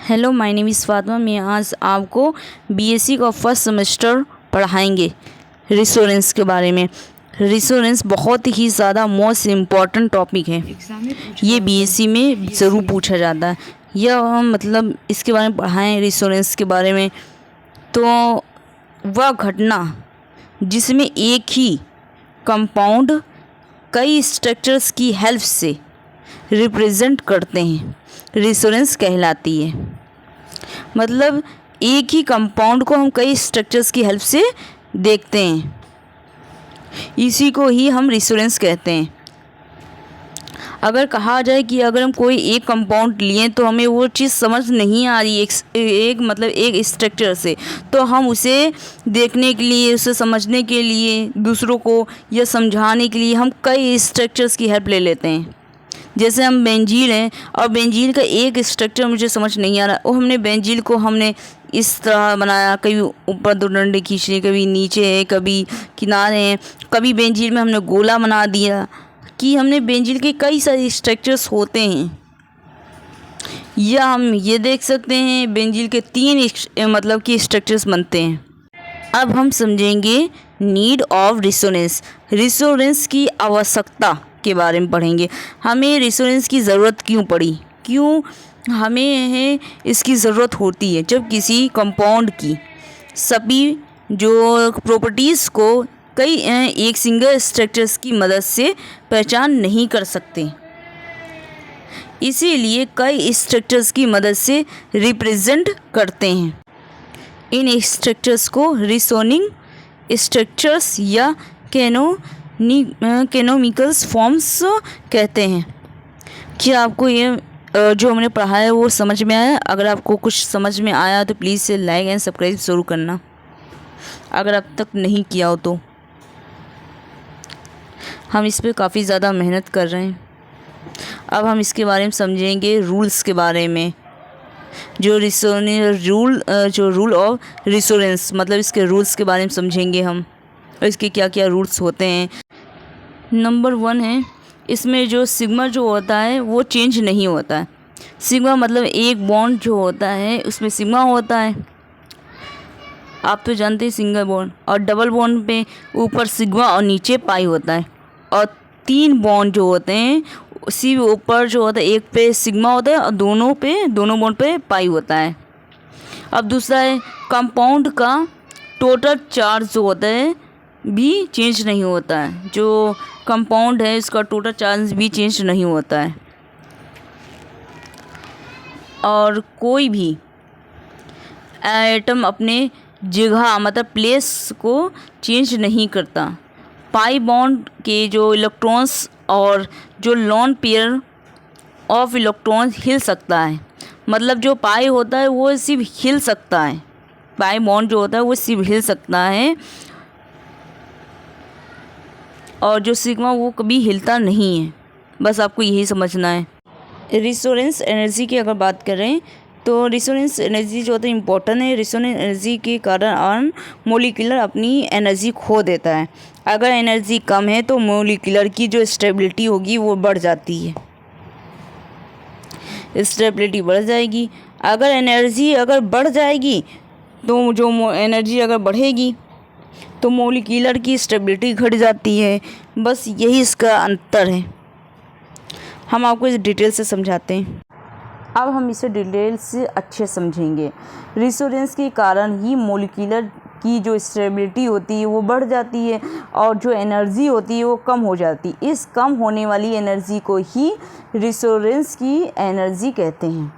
Hello, my name is Fatima. मैं आज आपको बीएससी का फर्स्ट सेमेस्टर पढ़ाएंगे रेस्टोरेंट्स के बारे में। रेस्टोरेंट्स बहुत ही ज़्यादा मोस्ट इम्पॉर्टेंट टॉपिक है। ये बीएससी में ज़रूर पूछा जाता है। यह हम मतलब इसके बारे में पढ़ाएं रेस्टोरेंट्स के बारे में, तो वह घटना जिसमें एक ही कंपाउंड कई स्ट्रक्चर्स की हेल्प से रिप्रेजेंट करते हैं, रेस्टोरेंट्स कहलाती है। मतलब एक ही कंपाउंड को हम कई स्ट्रक्चर्स की हेल्प से देखते हैं, इसी को ही हम रेस्टोरेंट्स कहते हैं। अगर कहा जाए कि अगर हम कोई एक कंपाउंड लिए तो हमें वो चीज़ समझ नहीं आ रही एक स्ट्रक्चर से, तो हम उसे देखने के लिए, उसे समझने के लिए, दूसरों को यह समझाने के लिए हम कई स्ट्रक्चर्स की हेल्प ले लेते हैं। जैसे हम बेंजील हैं और बेंजील का एक स्ट्रक्चर मुझे समझ नहीं आ रहा, और हमने बेंजील को हमने इस तरह बनाया, कभी ऊपर दो डंडे खींचे, कभी नीचे है, कभी किनारे हैं, कभी बेंजील में हमने गोला बना दिया। कि हमने बेंजील के कई सारे स्ट्रक्चर्स होते हैं, या हम ये देख सकते हैं बेंजील के तीन मतलब कि स्ट्रक्चर्स बनते हैं। अब हम समझेंगे नीड ऑफ रेस्टोरेंट्स, रेस्टोरेंट्स की आवश्यकता के बारे में पढ़ेंगे। हमें रेस्टोरेंट्स की ज़रूरत क्यों पड़ी, क्यों हमें इसकी ज़रूरत होती है। जब किसी कंपाउंड की सभी जो प्रॉपर्टीज़ को कई एक सिंगल स्ट्रक्चर्स की मदद से पहचान नहीं कर सकते, इसीलिए कई स्ट्रक्चर्स की मदद से रिप्रेजेंट करते हैं। इन स्ट्रक्चर्स को रेसोनिंग स्ट्रक्चर्स या कैनोनिकल्स फॉर्म्स कहते हैं। क्या आपको ये जो हमने पढ़ा है वो समझ में आया? अगर आपको कुछ समझ में आया तो प्लीज़ से लाइक एंड सब्सक्राइब ज़रूर करना, अगर अब तक नहीं किया हो तो। हम इस पे काफ़ी ज़्यादा मेहनत कर रहे हैं। अब हम इसके बारे में समझेंगे रूल्स के बारे में। जो रूल ऑफ रेस्टोरेंट्स, मतलब इसके रूल्स के बारे में समझेंगे हम, और इसके क्या क्या रूल्स होते हैं। नंबर 1 है, इसमें जो सिग्मा जो होता है वो चेंज नहीं होता है। सिग्मा मतलब एक बॉन्ड जो होता है उसमें सिग्मा होता है, आप तो जानते हैं सिंगल बॉन्ड, और डबल बॉन्ड पे ऊपर सिग्मा और नीचे पाई होता है। और 3 बॉन्ड जो होते हैं उसी ऊपर जो होता है, एक पे सिग्मा होता है और दोनों बॉन्ड पे पाई होता है। अब दूसरा है, कंपाउंड का टोटल चार्ज जो होता है भी चेंज नहीं होता है। जो कंपाउंड है उसका टोटल चार्ज भी चेंज नहीं होता है। और कोई भी एटम अपने जगह मतलब प्लेस को चेंज नहीं करता। पाई बॉन्ड के जो इलेक्ट्रॉन्स और जो लोन पेयर ऑफ इलेक्ट्रॉन्स हिल सकता है, मतलब जो पाई होता है वो सिर्फ हिल सकता है, पाई बॉन्ड जो होता है वो सिर्फ हिल सकता है, और जो सिग्मा वो कभी हिलता नहीं है। बस आपको यही समझना है। रेसोनेंस एनर्जी की अगर बात करें तो रेसोनेंस एनर्जी जो होता है इम्पोर्टेंट है। रेसोनेंस एनर्जी के कारण मॉलिक्यूलर अपनी एनर्जी खो देता है। अगर एनर्जी कम है तो मॉलिक्यूलर की जो स्टेबिलिटी होगी वो बढ़ जाती है, स्टेबिलिटी बढ़ जाएगी। अगर एनर्जी अगर बढ़ जाएगी तो जो एनर्जी अगर बढ़ेगी तो मॉलिक्यूलर की स्टेबिलिटी घट जाती है। बस यही इसका अंतर है। हम आपको इस डिटेल से समझाते हैं। अब हम इसे डिटेल से अच्छे समझेंगे। रेसोनेंस के कारण ही मॉलिक्यूलर की जो स्टेबिलिटी होती है वो बढ़ जाती है, और जो एनर्जी होती है वो कम हो जाती है। इस कम होने वाली एनर्जी को ही रेसोनेंस की एनर्जी कहते हैं।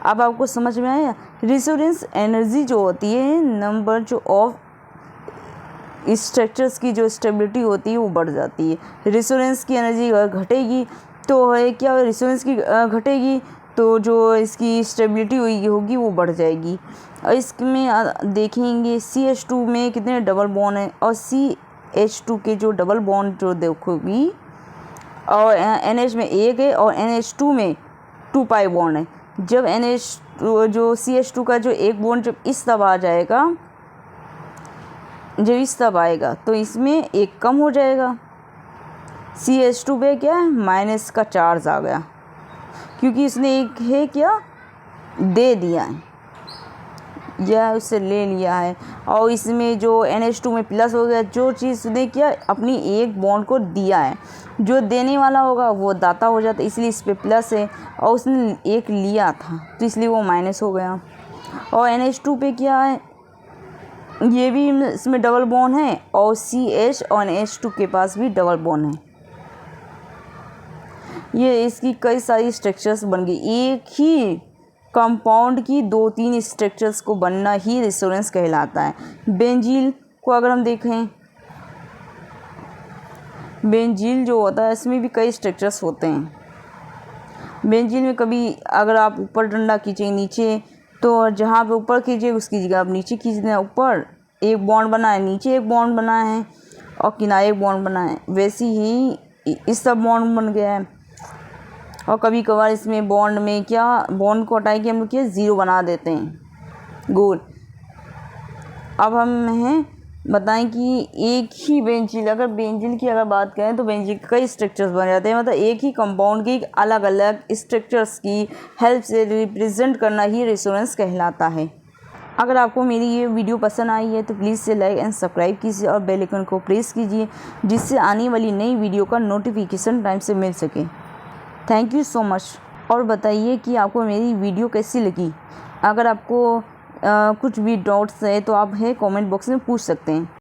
अब आपको समझ में आया? रेसोनेंस एनर्जी जो होती है नंबर जो ऑफ स्ट्रक्चर्स की जो स्टेबिलिटी होती है वो बढ़ जाती है। रेसोनेंस की एनर्जी घटेगी तो है क्या, रेसोनेंस की घटेगी तो जो इसकी स्टेबिलिटी होगी वो बढ़ जाएगी। और इसमें देखेंगे CH2 में कितने डबल बॉन्ड हैं, और CH2 के जो डबल बॉन्ड जो देखोगी, और NH में एक है और NH2 में 2 पाई बॉन्ड है। जब जो CH2 का जो एक बॉन्ड जब इस तरफ आ जाएगा, जब इस तरफ आएगा तो इसमें एक कम हो जाएगा। CH2 पे क्या है, माइनस का चार्ज आ गया, क्योंकि इसने एक है क्या दे दिया है या उससे ले लिया है। और इसमें जो NH2 में प्लस हो गया, जो चीज़ उसने किया अपनी एक बॉन्ड को दिया है, जो देने वाला होगा वो दाता हो जाता है, इसलिए इस पर प्लस है। और उसने एक लिया था तो इसलिए वो माइनस हो गया। और NH2 पे क्या है, ये भी इसमें डबल बॉन्ड है और CH और NH2 के पास भी डबल बॉन्ड है। ये इसकी कई सारी स्ट्रक्चर्स बन गई। एक ही कंपाउंड की 2-3 स्ट्रक्चर्स को बनना ही रेजोनेंस कहलाता है। बेंजील को अगर हम देखें, बेंजील जो होता है इसमें भी कई स्ट्रक्चर्स होते हैं। बेंजील में कभी अगर आप ऊपर डंडा खींचेंगे नीचे, तो जहाँ पे ऊपर खींचे उसकी जगह आप नीचे खींच दें। ऊपर एक बॉन्ड बना है, नीचे एक बॉन्ड बना है और किनारे एक बॉन्ड बना है, वैसे ही इस सब बॉन्ड बन गया है। और कभी कभार इसमें बॉन्ड में क्या, बॉन्ड को हटाए के हम लोग क्या 0 बना देते हैं, गुड। अब हम हैं बताएं कि एक ही बेंजील, अगर बेंजील की अगर बात करें तो बेंजील के कई स्ट्रक्चर्स बन जाते हैं। मतलब एक ही कंपाउंड की अलग अलग स्ट्रक्चर्स की हेल्प से रिप्रेजेंट करना ही रेजोनेंस कहलाता है। अगर आपको मेरी ये वीडियो पसंद आई है तो प्लीज़ से लाइक एंड सब्सक्राइब कीजिए और बेल आइकन को प्रेस कीजिए, जिससे आने वाली नई वीडियो का नोटिफिकेशन टाइम से मिल सके। Thank you so much. और बताइए कि आपको मेरी वीडियो कैसी लगी। अगर आपको कुछ भी डाउट्स है तो आप कमेंट बॉक्स में पूछ सकते हैं।